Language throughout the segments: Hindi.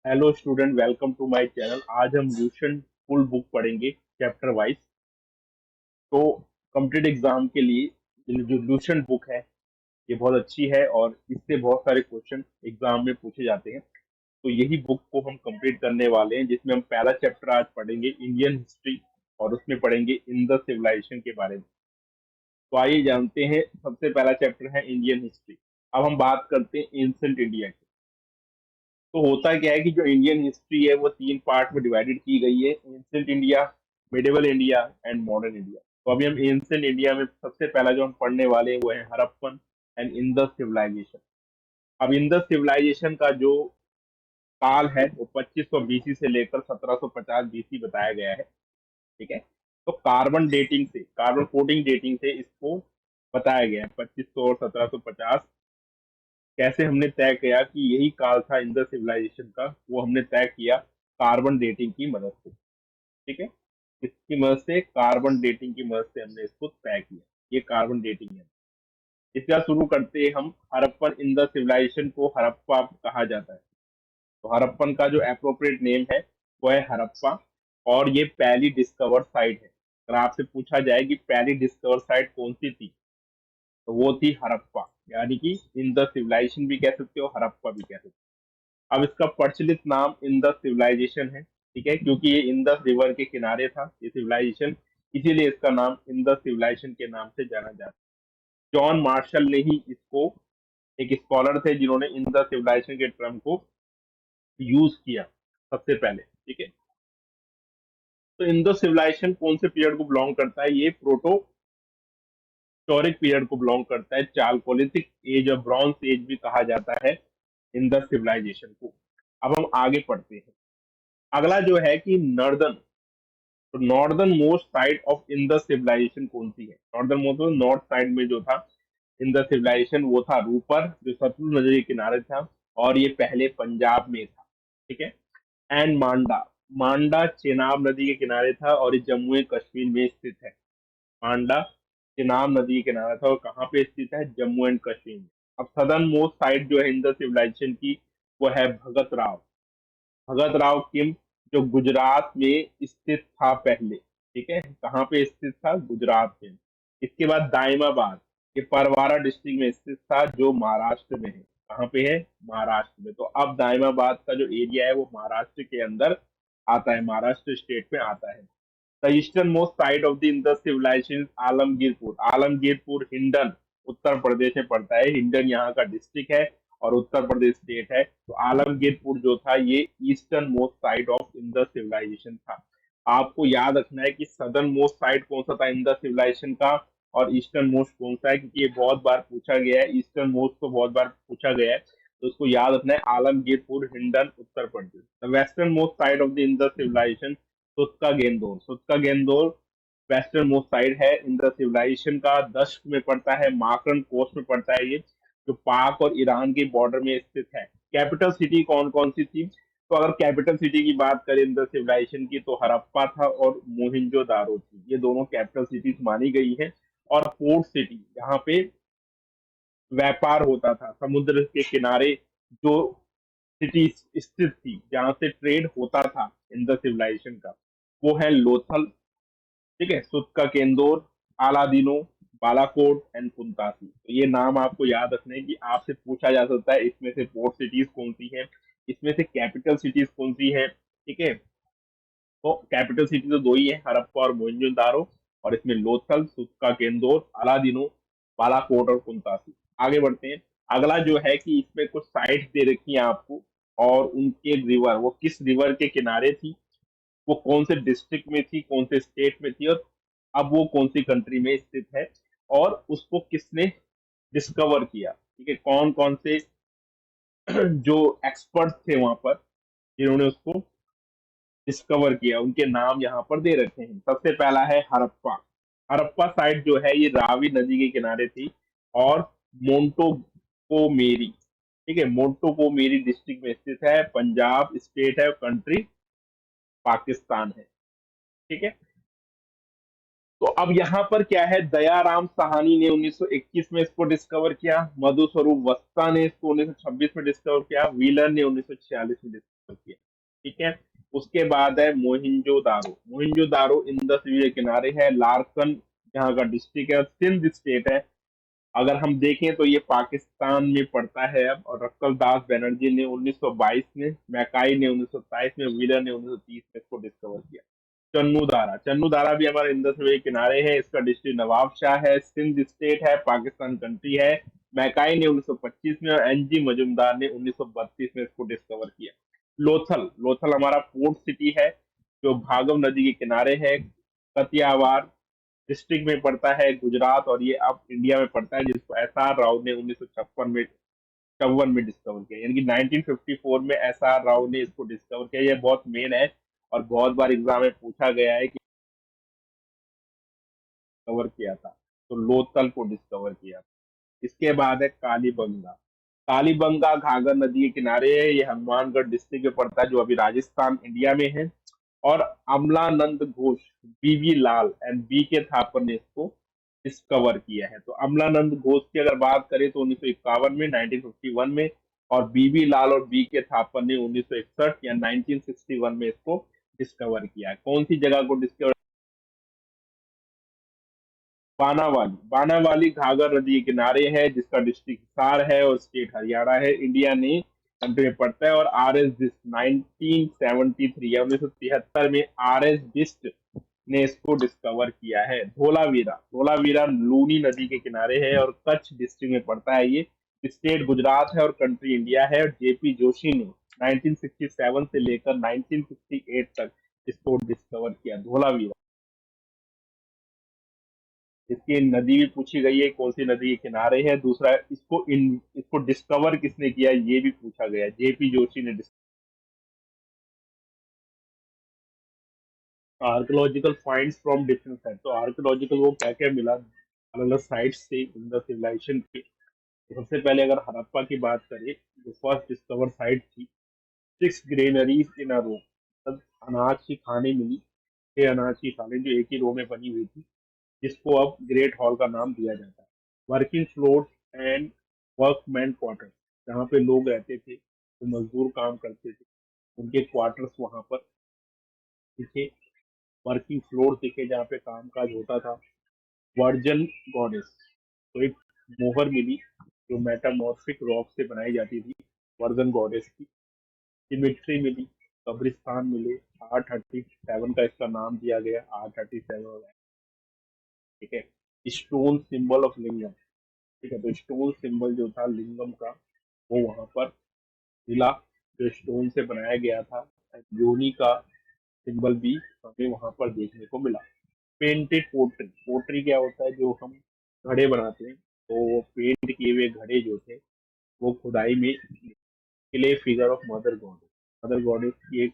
Hello student, welcome to my channel. आज हम ल्यूशन फुल बुक पढ़ेंगे चैप्टर वाइज। तो कम्पिटेटिव एग्जाम के लिए ये जो ल्यूशन बुक है ये बहुत अच्छी है और इससे बहुत सारे क्वेश्चन एग्जाम में पूछे जाते हैं। तो यही बुक को हम कंप्लीट करने वाले हैं, जिसमें हम पहला चैप्टर आज पढ़ेंगे इंडियन हिस्ट्री और उसमें पढ़ेंगे इंडस सिविलाइजेशन के बारे में। तो आइए जानते हैं, सबसे पहला चैप्टर है इंडियन हिस्ट्री। अब हम बात करते हैं एंशिएंट इंडिया की। तो होता क्या है कि जो इंडियन हिस्ट्री है वो तीन पार्ट में डिवाइडेड की गई है: ancient India, medieval India and modern India. तो अभी हम एंशिएंट इंडिया में सबसे पहला जो हम पढ़ने वाले हैं वो है हड़प्पन एंड इंडस सिविलाइजेशन। अब इंडस सिविलाइजेशन का जो काल है वो 2500 बीसी से लेकर 1750 बीसी बताया गया है। ठीक है। तो कार्बन फोर्टिंग डेटिंग से इसको बताया गया है 2500 और 1750। कैसे हमने तय किया कि यही काल था इंडस सिविलाइजेशन का, वो हमने तय किया कार्बन डेटिंग की मदद से। ठीक है। इसकी मदद से, कार्बन डेटिंग की मदद से हमने इसको तय किया। ये कार्बन डेटिंग है। इसका शुरू करते हैं हम। हड़प्पन इंडस सिविलाइजेशन को हड़प्पा कहा जाता है। तो हड़प्पन का जो अप्रोप्रिएट नेम है वो है हड़प्पा। और ये पहली डिस्कवर साइट है। अगर आपसे पूछा जाए कि पहली डिस्कवर साइट कौन सी थी, तो वो थी हड़प्पा। यानी कि इंडस सिविलाइजेशन भी कह सकते हो, हड़प्पा भी कह सकते हो। अब इसका प्रचलित नाम इंडस सिविलाइजेशन है। ठीक है, क्योंकि ये इंडस रिवर के किनारे था ये सिविलाइजेशन, इसीलिए इसका नाम इंडस सिविलाइजेशन के नाम से जाना जाता है। जॉन मार्शल ने ही इसको, एक स्कॉलर थे जिन्होंने इंडस सिविलाइजेशन के टर्म को यूज किया सबसे पहले। ठीक है। तो इंडस सिविलाइजेशन कौन से पीरियड को बिलोंग करता है? ये प्रोटो हिस्टोरिक पीरियड को बिलोंग करता है। चालकोलिथिक एज और ब्रॉन्ज एज भी कहा जाता है इंडस सिविलाइजेशन को। अब हम आगे पढ़ते हैं। अगला जो है कि नॉर्दर्न, तो northern most side of Indus civilisation कौन सी है? नॉर्दर्न मोस्ट, नॉर्थ साइड में जो था इंडस सिविलाइजेशन वो था रूपर, जो सतलुज नदी के किनारे था। और ये पहले पंजाब में था। ठीक है। एंड मांडा, मांडा चेनाब नदी के किनारे था और ये जम्मू एंड कश्मीर में स्थित है। मांडा चेनाब नदी के किनारा था और कहाँ पे स्थित है? जम्मू एंड कश्मीर में। अब सदर्न मोस्ट साइड जो है इंडस सिविलाइजेशन की वो है भगत राव। भगत राव किम, जो गुजरात में स्थित था पहले। ठीक है, कहाँ पे स्थित था? गुजरात में। इसके बाद दाइमाबाद, ये परवारा डिस्ट्रिक्ट में स्थित था, जो महाराष्ट्र में है। कहाँ पे है? महाराष्ट्र में। तो अब दाइमाबाद का जो एरिया है वो महाराष्ट्र के अंदर आता है, महाराष्ट्र स्टेट में आता है। The eastern most side of the Indus civilisation Alamgirpur, Alamgirpur Hindon Uttar Pradesh में पड़ता है। हिंडन यहाँ का डिस्ट्रिक्ट है और उत्तर प्रदेश स्टेट है। तो आलमगीरपुर जो था ये eastern most side of Indus civilisation था। आपको याद रखना है कि सदर्न मोस्ट साइड कौन सा था इंडस सिविलाइजेशन का और ईस्टर्न मोस्ट कौन सा है, क्योंकि ये बहुत बार पूछा गया है। ईस्टर्न मोस्ट तो बहुत बार पूछा गया है, तो उसको याद रखना है। Alamgirpur Hindon Uttar Pradesh. The western most side of the Indus civilisation Sutkagen Dor, Sutkagen Dor western most side है इंडस सिविलाइजेशन का। दश्क में पड़ता है, माकरन कोस्ट में पड़ता है ये, जो पाक और ईरान के बॉर्डर में स्थित है। कैपिटल सिटी कौन कौन सी थी? तो अगर कैपिटल सिटी की बात करें इंडस सिविलाइजेशन की, तो हड़प्पा था और मोहिंजो दारो थी। ये दोनों कैपिटल सिटीज मानी गई है। और पोर्ट सिटी, जहाँ पे व्यापार होता था समुद्र के किनारे, जो सिटी स्थित थी जहाँ से ट्रेड होता था इंडस सिविलाइजेशन का, वो है लोथल। ठीक है, सुत्का केंदोर, आलादीनो, बालाकोट एंड कुंतासी। तो ये नाम आपको याद रखने हैं कि आपसे पूछा जा सकता है इसमें से पोर्ट सिटीज कौन सी है, इसमें से कैपिटल सिटीज कौन सी है। ठीक है। तो कैपिटल सिटी तो दो ही है, हड़प्पा और मोहनजोदारो। और इसमें लोथल, सुत्का केंदोर, अलादीनो, बालाकोट और कुंतासी। आगे बढ़ते हैं। अगला जो है कि इसमें कुछ साइट्स दे रखी हैं आपको, और उनके रिवर, वो किस रिवर के किनारे थी, वो कौन से डिस्ट्रिक्ट में थी, कौन से स्टेट में थी, और अब वो कौन सी कंट्री में स्थित है, और उसको किसने डिस्कवर किया। ठीक है, कौन कौन से जो एक्सपर्ट थे वहां पर जिन्होंने उसको डिस्कवर किया, उनके नाम यहाँ पर दे रखे हैं। सबसे पहला है हड़प्पा। हड़प्पा साइट जो है ये रावी नदी के किनारे थी और मोन्टो मेरी, ठीक है, मोन्टो मेरी डिस्ट्रिक्ट में स्थित है। पंजाब स्टेट है, कंट्री पाकिस्तान है। ठीक है। तो अब यहाँ पर क्या है, दयाराम साहनी ने 1921 में इसको डिस्कवर किया। मधु स्वरूप वस्ता ने इसको 1926 में डिस्कवर किया। व्हीलर ने 1946 में डिस्कवर किया। ठीक है, उसके बाद है मोहिंजोदारो। मोहिंजोदारो इंडस रिवर के किनारे है, लारकन यहाँ का डिस्ट्रिक्ट है, और सिंध स्टेट है। अगर हम देखें तो ये पाकिस्तान में पड़ता है अब। और रक्कल दास बनर्जी ने 1922 में, मैकाई ने 1927 में, व्हीलर ने 1930 में इसको डिस्कवर किया। चन्नू धारा, चन्नू धारा भी हमारे इंडस रिवर के किनारे है, इसका डिस्ट्रिक्ट नवाबशाह है, सिंध स्टेट है, पाकिस्तान कंट्री है। मैकाई ने 1925 में और एनजी मजुमदार ने 1932 में इसको डिस्कवर किया। लोथल, लोथल हमारा पोर्ट सिटी है जो भागव नदी के किनारे है, कतियावार डिस्ट्रिक्ट में पड़ता है, गुजरात, और ये अब इंडिया में पड़ता है, जिसको एसआर राव ने 1956 में डिस्कवर किया, यानी कि 1954 में एसआर राव ने इसको डिस्कवर किया। ये बहुत मेन है और बहुत बार एग्जाम में पूछा गया है कि कवर किया था, तो लोथल को डिस्कवर किया था। इसके बाद है कालीबंगा। कालीबंगा घाघर नदी के किनारे है, ये हनुमानगढ़ डिस्ट्रिक्ट में पड़ता है जो अभी राजस्थान इंडिया में है। और अमलानंद घोष, बीवी लाल एंड बी के थापर ने इसको डिस्कवर किया है। तो अमलानंद घोष की अगर बात करें तो 1951 में, 1951 में, और बीबी लाल और बी के थापर ने 1961 या 1961 में इसको डिस्कवर किया है। कौन सी जगह को डिस्कवर? बानावाली, बानावाली घाघर नदी के किनारे है, जिसका डिस्ट्रिक्ट हिसार है और स्टेट हरियाणा है, इंडिया ने कंट्री में पड़ता है। और आर एस बिस्ट 1973 या 1973 में आर एस बिस्ट ने इसको डिस्कवर किया है। धोलावीरा, धोलावीरा लूनी नदी के किनारे है और कच्छ डिस्ट्रिक्ट में पड़ता है, ये स्टेट गुजरात है और कंट्री इंडिया है। और जेपी जोशी ने 1967 से लेकर 1968 तक इसको डिस्कवर किया, धोलावीरा। इसकी नदी भी पूछी गई है, कौन सी नदी के किनारे है। दूसरा, इसको डिस्कवर किसने किया, ये भी पूछा गया, जेपी जोशी ने। Archaeological finds from different site, तो आर्कोलॉजिकल वो क्या क्या मिला अलग अलग साइट से इन द सिविलाइजेशन के। तो सबसे पहले अगर हड़प्पा की बात करें, जो फर्स्ट डिस्कवर साइट थी, 6 ग्रेनरीज इन अ रो, मतलब अनाज की खाने मिली, 6 अनाज की खाने जो एक ही रो में बनी हुई थी, जिसको अब ग्रेट हॉल का नाम दिया जाता है। Working floor and workman quarter, जहाँ पे लोग रहते थे, जो मजदूर काम करते थे, उनके क्वार्टर्स वहां पर दिखे। वर्किंग फ्लोर दिखे जहाँ पे काम काज होता था। वर्जन गॉडेस, तो एक मोहर मिली जो मेटामॉर्फिक रॉक से बनाई जाती थी, वर्जन गॉडेस की। सिमिट्री मिली, कब्रिस्तान मिले, R37 का इसका नाम दिया गया, R37। ठीक है, स्टोन सिंबल ऑफ लिंगम। ठीक है, तो स्टोन सिंबल जो था लिंगम का, वो वहां पर मिला, जो स्टोन से बनाया गया था। योनि का सिंबल भी हमें वहां पर देखने को मिला। पेंटेड पोट्री, पोट्री क्या होता है, जो हम घड़े बनाते हैं, तो वो पेंट किए हुए घड़े जो थे, वो खुदाई में clay figure of mother goddess, mother goddess की एक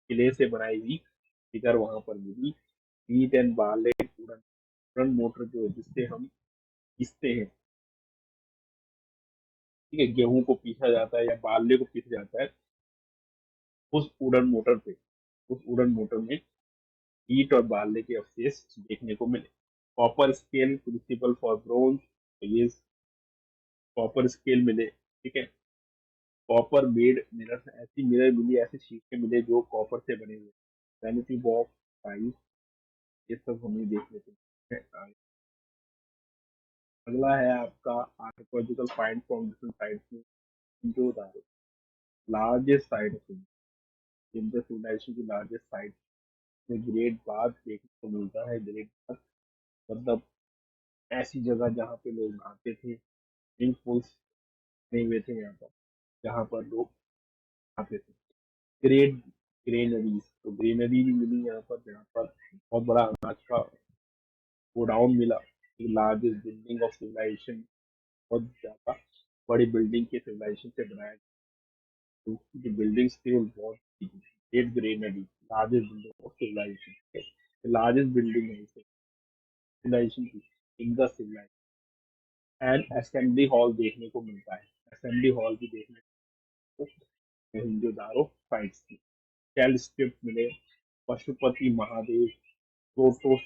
किले से बनाई हुई फिगर वहां पर मिली। हीट एंड बाले उड़न मोटर जो जिससे हम पीसते हैं, ठीक है, गेहूं को पीसा जाता है या बाले को पीसा जाता है, उस उड़न मोटर पे, उस उड़न मोटर में ईंट और बाले के अवशेष देखने को मिले। Copper scale crucible for bronze, तो ये कॉपर स्केल मिले। ठीक है, कॉपर मेड मिरर, ऐसी मिरर मिली, ऐसे शीशे मिले जो कॉपर से बने हुए। वैनिटी बॉक्स साइज, ये सब हमें देखने को मिले। अगला है आपका archaeological find from different sites में, जो largest site of India civilisation की लार्जेस्ट साइट में ग्रेट बाथ देखने को मिलता है। ग्रेट बाथ मतलब ऐसी जगह जहाँ पे लोग नहाते थे, स्विमिंग पूल्स नहीं हुए थे यहाँ पर, जहाँ पर लोग नहाते थे। ग्रेट ग्रेनरीज, तो ग्रेनरी भी मिली यहाँ पर, जहाँ पर बहुत बड़ा अनाज का गोडाउन मिला। लार्जेस्ट बिल्डिंग ऑफ सिविलाइजेशन, बहुत ज्यादा बड़ी बिल्डिंग के सिविलाइजेशन से बनाया गया, तो उसकी जो बिल्डिंग्स थी वो बहुत great granary, largest building of civilisation, largest building है सिविलाइजेशन की, in the civilisation. And assembly hall देखने को मिलता है, असेंबली हॉल भी देखने को मोहनजोदारो साइट्स की। शेल स्क्रिप्ट मिले, पशुपति महादेव, प्रोटो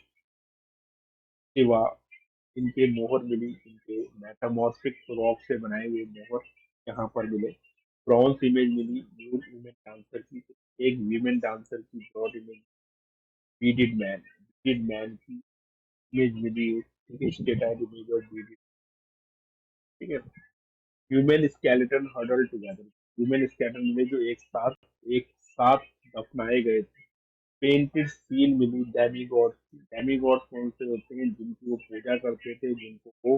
शिवा, इनके मोहर मिली, इनके मेटामॉर्फिक रॉक से बनाए हुए मोहर यहाँ पर मिले। ब्रॉन्ज इमेज मिली न्यूड वुमेन डांसर की, एक वीमेन डांसर की ब्रॉड इमेज, बीडेड मैन की इमेज मिली, ठीक है, स्टेटाइड इमेज ऑफ बीडेड, ठीक है। Human skeleton huddle together, human skeleton में जो एक साथ दफनाए गए थे। पेंटेड सील मिली डेमीगॉड, डेमीगॉड कौन से होते हैं, जिनकी वो पूजा करते थे, जिनको वो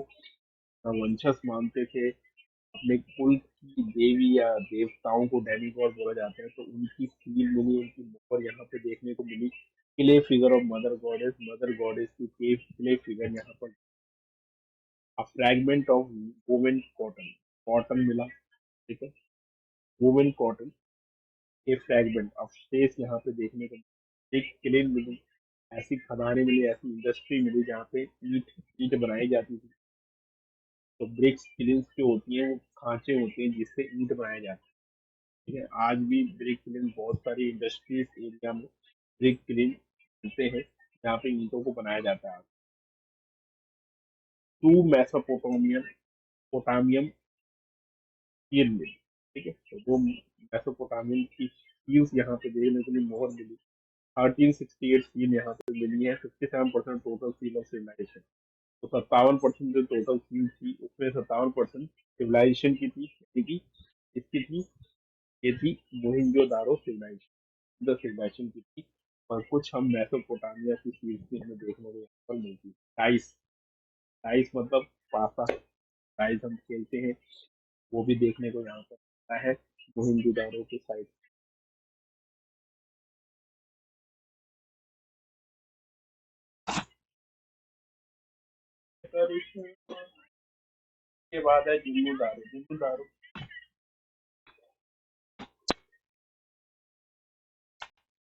वंशज मानते थे, अपने कुल की देवी या देवताओं को डेमीगॉड बोला जाता है, तो उनकी सील मिली, उनकी मोहर यहाँ पे देखने को मिली। Clay figure of mother goddess की क्ले फिगर यहाँ पर। Fragment of women cotton, cotton मिला, ठीक है, वुमेन कॉटन के फ्रैगमेंट अवशेष यहाँ पे देखने को मिले। एक क्ले मिली, ऐसी खदानें मिली, ऐसी इंडस्ट्री मिली जहाँ पे ईट ईट बनाई जाती थी। तो ब्रिक्स किलिंग्स जो होती हैं वो खांचे होते हैं जिससे ईंट बनाया जाता है, ठीक है। आज भी ब्रिक किलिंग बहुत सारी इंडस्ट्रीज एरिया में ब्रिक किलिंग मिलते हैं जहाँ पे ईंटों को बनाया जाता है। टू मैसोपोटामियन पोटामियम pyramid, ठीक है, तो दो मैसोपोटामियन की कील्स यहाँ पे देखने के लिए मोहर मिली। 1368 सील यहाँ पे मिली है। 57% टोटल सील ऑफ सिविलाइजेशन, तो 57% जो टोटल सील थी उसमें 57% सिविलाइजेशन की थी, यानी कि इसकी थी, ये थी मोहिंजोदारो सिविलाइजेशन, द सिविलाइजेशन की थी। और कुछ हम मैसोपोटामिया की सील्स भी हमें देखने को यहाँ पर मिलती है। टाइस, टाइस मतलब पासा, टाइस हम खेलते हैं, वो भी देखने को यहाँ पर मिलता है मोहिंजोदारो के साइड। के बाद है जिंगुदारो, जिंगुदारो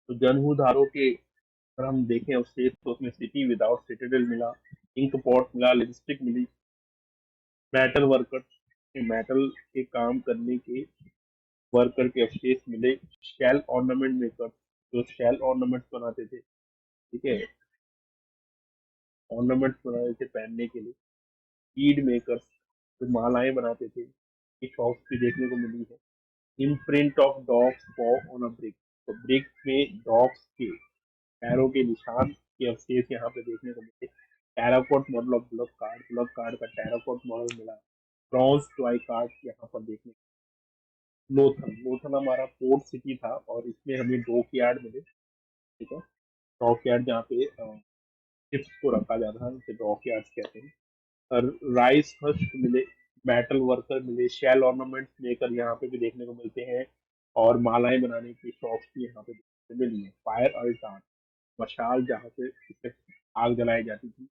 तो जनहुदारो के अगर हम देखें अवशेष तो उसमें सिटी विदाउट सिटाडेल मिला, इंक पॉट मिला, लिपस्टिक मिली, मेटल वर्कर, मेटल के काम करने के वर्कर के अवशेष मिले, शेल ऑर्नामेंट मेकर जो शेल ऑर्नामेंट्स बनाते थे, ठीक है, ऑर्नामेंट्स बनाते थे पहनने के लिए। बीड मेकर्स जो मालाएं बनाते थे, ये शॉप्स भी देखने को मिली है। इम्प्रिंट ऑफ डॉग्स पॉ ऑन अ ब्रिक, तो ब्रिक में डॉग्स के पैरों के निशान के अवशेष यहाँ पे देखने को मिले। टेराकोट मॉडल ऑफ ब्लॉक कार्ड का टेराकोट मॉडल मिला। ब्रॉन्ज टॉय कार्ड यहाँ पर देखने। लोथल, लोथल हमारा पोर्ट सिटी था और इसमें हमें डॉक यार्ड मिले, ठीक है, डॉक यार्ड जहाँ पे शिप्स को रखा जाता है उसे डॉक यार्ड कहते हैं। और राइस हस्क मिले, मेटल वर्कर मिले, शेल ऑर्नामेंट्स मेकर यहाँ पे भी देखने को मिलते हैं, और मालाएं बनाने की शॉप्स भी यहाँ पे देखने को मिली है। फायर अल्टार, मशाल जहाँ से इससे आग जलाई जाती थी,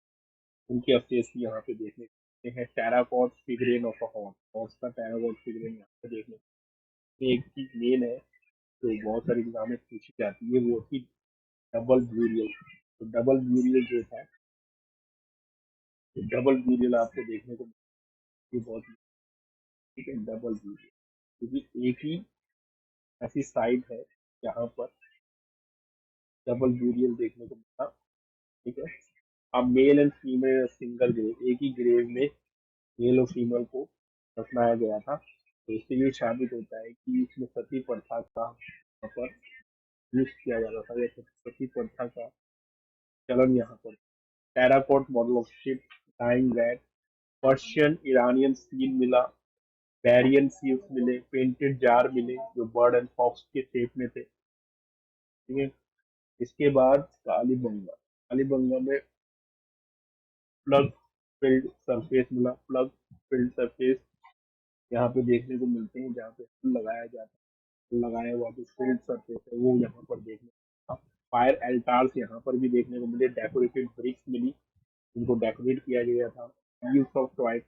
उनके अवशेष भी यहाँ पे देखने को मिलते हैं। टेराकॉट फिगरेन ऑफ अ हॉर्स, हॉर्स का टेराकॉट फिगरेन यहाँ पे देखने को। एक चीज मेन है जो बहुत सारी एग्जाम में पूछी जाती है, वो थी डबल ब्यूरियल। तो डबल ब्यूरियल जो था, तो डबल ब्यूरियल आपको देखने को मिलती है बहुत, ठीक है, डबल ब्यूरियल, क्योंकि एक ही ऐसी साइड है जहाँ पर डबल ब्यूरियल देखने को मिला, ठीक है। अब male and female single grave, एक ही ग्रेव में मेल और फीमेल को दफनाया गया था, तो इससे ये साबित होता है कि इसमें सती प्रथा का यहाँ पर यूज किया जाता था, या सती प्रथा का चलन यहाँ पर। Terracotta model of ship, dyeing vat, Persian Iranian seal मिला, बैरियन सील्स मिले, पेंटेड जार मिले जो बर्ड एंड फॉक्स के शेप में थे, ठीक है। इसके बाद कालीबंगा, कालीबंगा में प्लग फिल्ड सरफेस मिला, प्लग फिल्ड सरफेस यहाँ पे देखने को मिलते हैं जहाँ पे फूल लगाया जाता है, लगाया हुआ जो फील्ड सरफेस है वो यहाँ पर देखने को। फायर एल्टार्स यहाँ पर भी देखने को मिले, डेकोरेटेड ब्रिक्स मिली जिनको डेकोरेट किया गया था। वीव्स ऑफ टॉय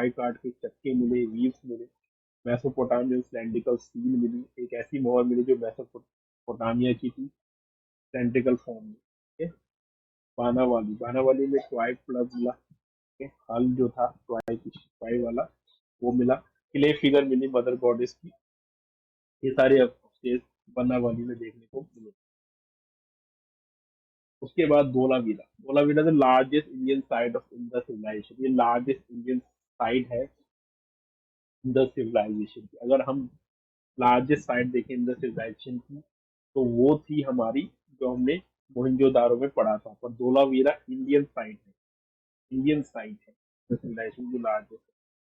कार्ड के चक्के मिले, वीव्स मिले। मेसोपोटामियन सिलेंड्रिकल स्टील मिली, एक ऐसी मोहर मिली जो मेसोपोटामिया की थी सिलेंड्रिकल फॉर्म में, ठीक है। बानावाली, बानावाली में टॉय प्लग मिला, ठीक है, हल जो था टॉय वाला वो मिला। क्ले फिगर मिली मदर गॉडेस की, ये सारे अवशेष बानावाली में देखने को मिले। उसके बाद Dholavira, Dholavira the largest Indian site of Indus civilization, ये लार्जेस्ट इंडियन साइट है इंडस सिविलाइजेशन की। अगर हम लार्जेस्ट साइट देखें इन द सिविलाइजेशन की, तो वो थी हमारी, जो हमने मोहनजोदारो में पढ़ा था। पर धोलावीरा इंडियन साइट है, इंडियन साइट है सिविलाइजेशन जो लार्जेस्ट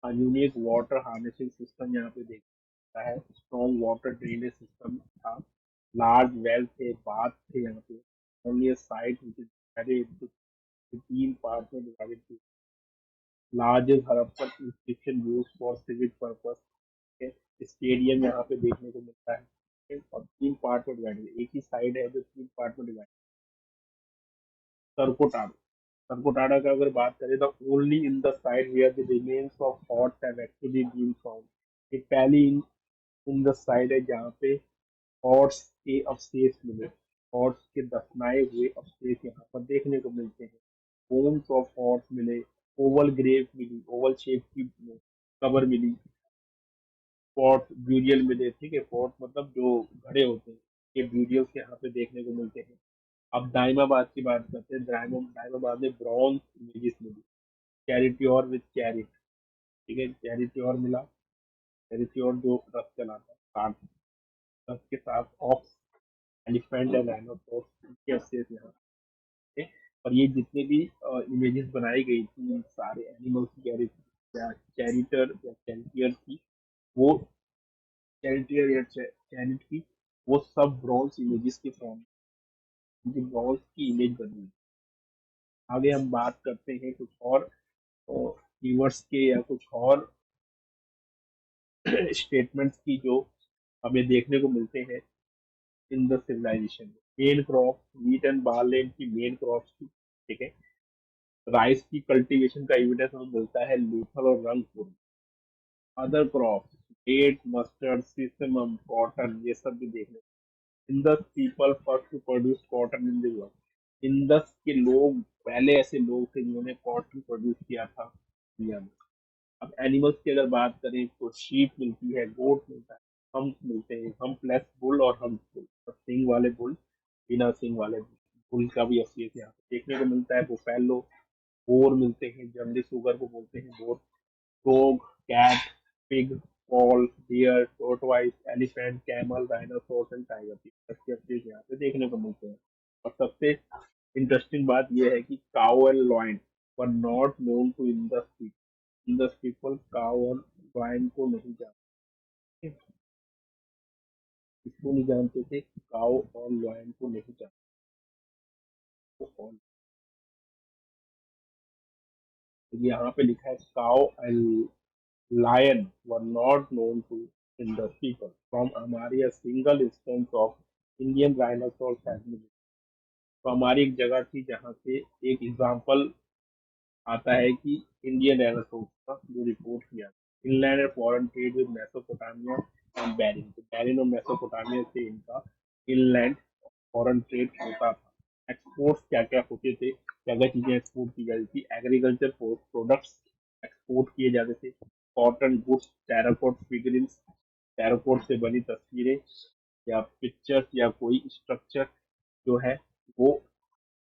है। यूनिक वाटर हार्नेसिंग सिस्टम यहाँ पे देखता है, स्ट्रॉन्ग वाटर ड्रेनेज सिस्टम था, लार्ज वेल थे, बाथ थे यहाँ पे। Only site which is divided, 3 part में डिवाइडेड थी। Largest Harappan inscription use for civic purpose, stadium यहाँ पे देखने को मिलता है। और 3 पार्ट में डिवाइडेड, एक ही साइड है जो 3 पार्ट में डिवाइड। सरकोटाडा, सरकोटाडा का अगर बात करें तो only in the site where the remains of forts have actually been found. ये पहली इन द साइड है जहाँ पे फोर्ट्स के अवशेष मिले, फोर्ट्स के दफनाए हुए अवशेष यहाँ पर देखने को मिलते हैं। बोन्स ऑफ फोर्ट्स मिले, ओवल ग्रेव मिली, ओवल शेप की कबर मिली, पॉट ब्यूरियल मिले। ठीक है, पॉट मतलब जो घड़े होते हैं, ये ब्यूरियल्स यहाँ पे देखने को मिलते हैं। अब दाइमाबाद की बात करते हैं। दाइमाबाद में ब्रॉन्ज इमेजेस मिली, कैरिट्योर विद कैरिट। ठीक है, कैरिट्योर मिला, कैरिट्योर जो रथ चलाता है, साथ रथ के साथ ऑक्स, एलिफेंट एंड राइनोसोरस, इनके अवशेष यहाँ पे। और ये जितने भी इमेजेस बनाई गई थी सारे एनिमल्स की, कैरिटर या कैरिटियर की, वो कैरिटियर या कैरिट की, वो सब ब्रॉन्ज इमेजेस के फॉर्म, उनकी ब्रॉन्ज की इमेज बनी है। आगे हम बात करते हैं कुछ और कीवर्ड्स के या कुछ और स्टेटमेंट्स की जो हमें देखने को मिलते हैं in the civilization. Main crop wheat and barley की मेन क्रॉप्स थी। ठीक है, राइस की कल्टीवेशन का एविडेंस हमें मिलता है लूथल और Rangpur. Other crop date, mustard, sesamum, cotton, ये सब भी देखने। Indus people first to produce cotton in the world. Indus के लोग पहले ऐसे लोग थे जिन्होंने कॉटन प्रोड्यूस किया था दुनिया में। अब एनिमल्स की अगर बात करें तो शीप मिलती है, गोट मिलता है, हम्स मिलते हैं, हम प्लस बुल और हम बुल, सिंग वाले बुल, बिना सिंग वाले बुल का भी अवशेष यहाँ पे देखने को मिलता है। बुफेलो, बोर मिलते हैं, जंगली सुगर को बोलते हैं बोर। Dog, cat, pig, wall, deer, tortoise, elephant, camel, dinosaur and tiger, इसके अपडेट यहाँ पे देखने को मिलते हैं। और सबसे इंटरेस्टिंग बात यह है कि cow and lion were not known to Indus people cow और लॉइन को नहीं जानते, इसको नहीं जानते थे, काउ और लॉइन को नहीं जानते। तो यहाँ पे लिखा है cow and lion were not known to Indus people. From हमारी a single instance of Indian rhinoceros has been। तो हमारी एक जगह थी जहाँ से एक एग्जाम्पल आता है कि इंडियन डायनासोर का जो रिपोर्ट किया। Inland and foreign trade with Mesopotamia and Bahrain, तो बैरिन और मेसोपोटामिया से इनका इनलैंड फॉरेन ट्रेड होता था। एक्सपोर्ट्स क्या क्या होते थे, क्या क्या चीजें एक्सपोर्ट की जाती थी? एग्रीकल्चर प्रोडक्ट्स एक्सपोर्ट किए जाते थे, कॉटन गुड्स, टेराकोट फिगरिंग्स, टेराकोट से बनी तस्वीरें या पिक्चर्स या कोई स्ट्रक्चर जो है वो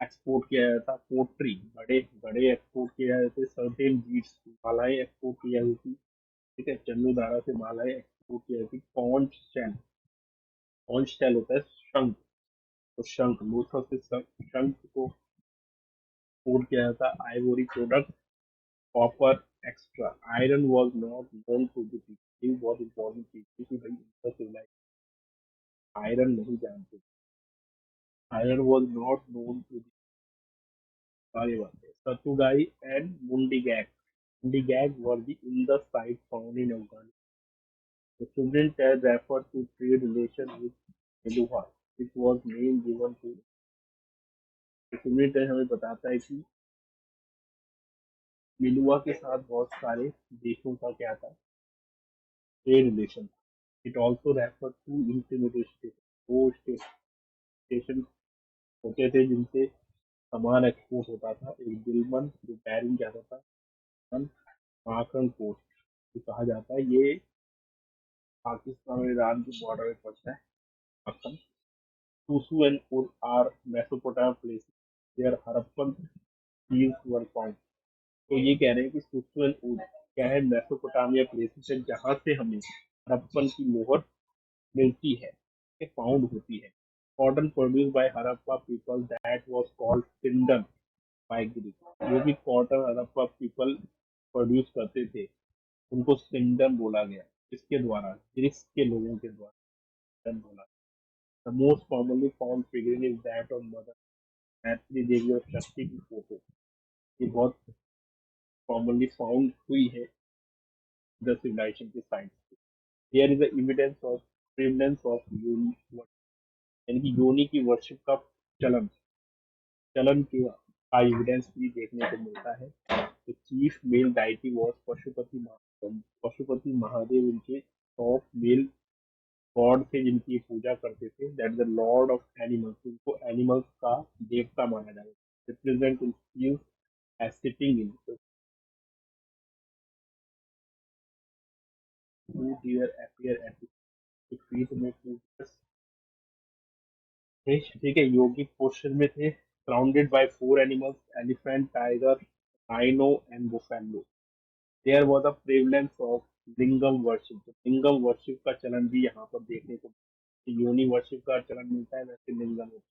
एक्सपोर्ट किया जाता। पोट्री, बड़े बड़े एक्सपोर्ट किए जाते थे। सर्टेन बीड्स, मालाएं एक्सपोर्ट की जाती थी। ठीक है, चन्नू धारा से मालाएं एक्सपोर्ट की जाती थी। कॉन्च शेल, कॉन्च शेल होता है शंख, तो शंख, लोथल से शंख को एक्सपोर्ट किया जाता। Ivory product, copper extra. Iron was not known to the people, ये बहुत इंपॉर्टेंट चीज थी कि भाई इनका सिविलाइज आयरन नहीं जानते। Iron was not known to सारी बातें। Shortugai and Mundigak, Mundigak were the in the site found in Afghanistan. The student had referred to trade relation with Meluha, which was name given to। student हमें बताता है कि मेलुआ के साथ बहुत सारे देशों का क्या था, trade relation. It also refer to intermediate station, वो स्टेशन होते थे जिनसे सामान एक्सपोर्ट होता था। एक दिलमन जो बैरिंग जाता था, माखन पोस्ट जो कहा जाता है, ये पाकिस्तान और ईरान के बॉर्डर में पड़ता है माखन। Susu and Ud are Mesopotamian places where Harappan seals were found। तो ये कह रहे हैं कि सुसु एंड उड क्या है, मेसोपोटामिया प्लेसेस है जहाँ से हमें हड़प्पन की मोहर मिलती है, फाउंड होती है। Cotton produce by Harappa people that was called sindon by Greek. जो भी कॉटन हड़प्पा पीपल प्रोड्यूस करते थे उनको सिंडन बोला गया। इसके द्वारा, ग्रीस के लोगों के द्वारा सिंडन बोला। The most commonly found figurine is that of mother Gayatri Devi और शक्ति की फोटो। ये बहुत कॉमनली फाउंड हुई है द सिविलाइजेशन के साइट पे। Here is the evidence of prevalence of योनि, यानी कि योनि की वर्शिप का चलन चलन का एविडेंस भी देखने को मिलता है। तो chief male deity was Pashupati Mahadev. Pashupati Mahadev इनके टॉप मेल गॉड थे जिनकी पूजा करते थे। That the lord of animals, उनको एनिमल्स का देवता माना जाता है। Represent in as sitting in two deer appear at the feet में टू, ठीक है, योगिक पोस्चर में थे। Surrounded by four animals, elephant, tiger, rhino and buffalo. There was a prevalence of lingam worship. तो लिंगम वर्शिप का चलन भी यहाँ पर देखने को मिलता है। योनि वर्शिप का चलन मिलता है, वैसे लिंगम worship।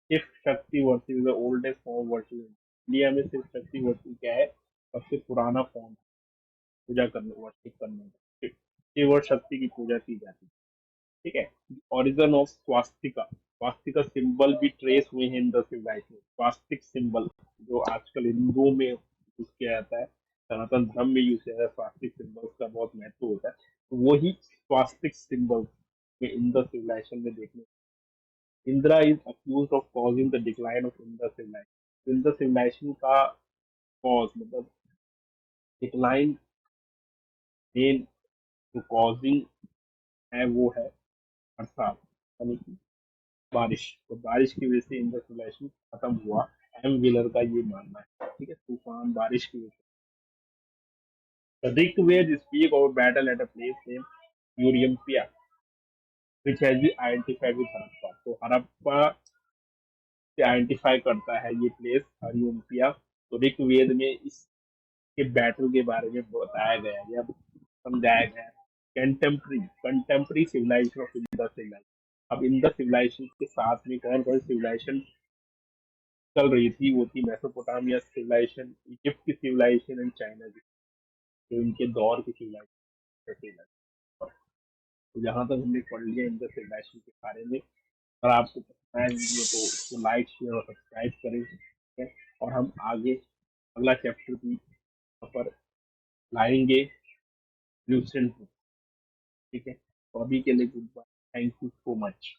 Shiv Shakti worship is the oldest form worship. India में शिव शक्ति वर्शिप क्या है, सबसे पुराना फॉर्म पूजा करने वर्शिप करने का। शिव और शक्ति की पूजा की जाती है। ठीक है। Origin of swastika, swastika symbol भी ट्रेस हुए हैं इन द सिविलाइजेशन। स्वास्तिक सिंबल जो आजकल हिंदुओं में यूज किया जाता है, सनातन धर्म में यूज किया जाता है, स्वास्तिक सिंबल्स का बहुत महत्व होता है। तो वही स्वास्तिक सिंबल में इन द सिविलाइजेशन में देखने। Indra is accused of causing the decline of Indus civilization. Indus civilization का कॉज मतलब डिक्लाइन, मेन जो कॉजिंग है वो है बरसात, यानी कि बारिश। तो बारिश की वजह से इंदस सिविलाइजेशन खत्म हुआ, एम व्हीलर का ये मानना है। ठीक है, तूफान बारिश की वजह से। Rigveda speak of battle at a place name Hariyupiya which has been identified with Harappa. तो हड़प्पा से आइडेंटिफाई करता है ये प्लेस यूरियम्पिया। तो ऋग्वेद में इसके बैटल के बारे में बताया गया है या समझाया गया है। Contemporary contemporary civilization of Indus civilization. अब इंदस सिविलाइजेशन के साथ में कौन कौन सिविलाइजेशन चल रही थी, वो थी मेसोपोटामिया सिविलाइजेशन, इजिप्ट की सिविलाइजेशन एंड चाइना की, जो इनके दौर की सिविलाइजेशन। तो यहाँ तक हमने पढ़ लिया इंडस सिविलाइजेशन के बारे में। अगर आपको पसंद आया वीडियो तो उसको लाइक शेयर और सब्सक्राइब करें, ठीक है? और हम आगे अगला चैप्टर भी यहाँ पर लाएंगे, ल्यूसेंट, ठीक है? तो अभी के लिए goodbye, thank you so much.